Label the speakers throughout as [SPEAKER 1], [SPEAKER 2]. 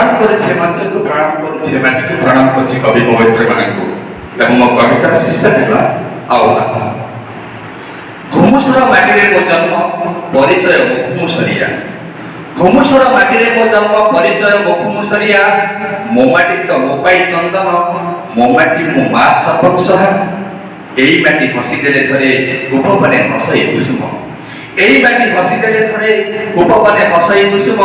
[SPEAKER 1] प्रणाम करे मंच को प्रणाम करे माटी को प्रणाम करे कवि पवित्र मान मो कवितार शीर्षक है आउला। घुमुसर माटी रे मो जन्म परिचय मुखमुसरिया। घुमुसर माटी रे मो जन्म परिचय मुखमुसरिया। मो माटी तो मो पाई चंदन मो माटी मो मा सपक सहा। एई माटी हसीदेले थरे उपबने हसई कुसुम। एई माटी हसीदेले थरे उपबने हसई कुसुम।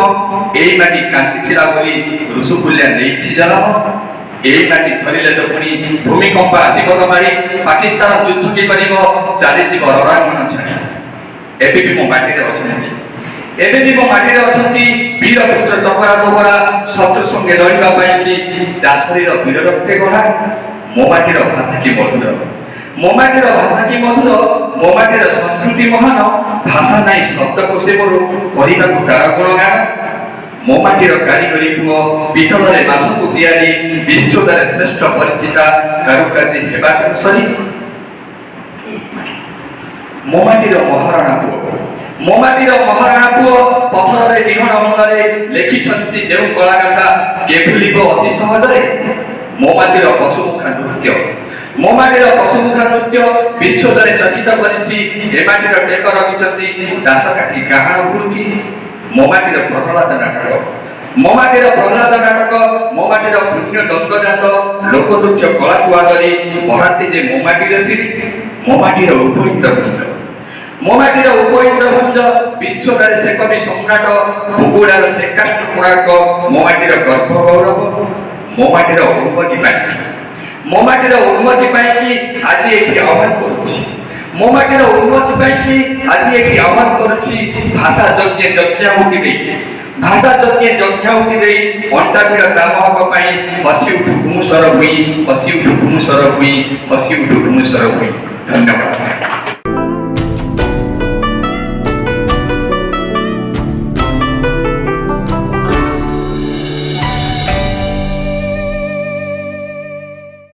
[SPEAKER 1] एई माटी कांति थिला बोली रुसुकुल्या नेछि जन्म। एई माटी थरिले तो पुनी भूमिकंप आदिबत मारी पाकिस्तान युद्ध के करिवो चालिति बररांगण छाणी। एबे भी मो माटी रे अछंती। एबे भी मो माटी रे अछंती वीर पुत्र चकरा दोहरा शत्रु संगे लड़िबा पई कि जासरीर वीर रक्ते गढ़ा। मो माटी रो भाषा की मधुर मो माटी रो भाषा की मधुर मो माटी रो संस्कृति महान भाषा नाई शब्द कोसे मोर करिबा को तार गुणगान। मो माटी रो कारीगरी पुओ पितलरे बासको तियारी विश्वदारे श्रेष्ठ परिचिता कारुकाजी हेबा सरी। मो माटी रो महाराणा पुओ मो माटी रो महाराणा पुओ पथरे विहण मूलरे लेखिछंती जेउ कलागाथा के भूलिबो अति सहजरे। मो माटी रो पशुमुखा नृत्य मो माटी रो पशुमुखा नृत्य विश्वदारे चकित करिछि। ए माटी रो टेक रखिछंती दासकाठी गाहण गुरुकी। मो माटी रो प्रहलाद नाटक मो माटी रो प्रहलाद नाटक मो माटी रो पुण्य दंडजात लोकदुख्य कला कुआदरी भराती जे मो माटी रो सिरी। मो माटी रो उपहित भुंज मो माटी रो उपहित भुंज विश्वदारे से कवि सम्राट भूगोड़ार से काष्ट पुराक मो माटी रो गर्भ गौरव। मो माटी रो उन्नति पाई मो माटी रो उन्नति पाई कि आज एठी आह्वान करूछि। मो माटी रो उन्नति पाई कि आज एठी आह्वान करूछि। भाषा यज्ञ यज्ञाहुति देई भाषा यज्ञ यज्ञाहुति देई अंटापीड़ दामहक पाई हसी उठु घुमुसर हुई हसी उठु घुमुसर हुई हसी उठु घुमुसर हुई। धन्यवाद।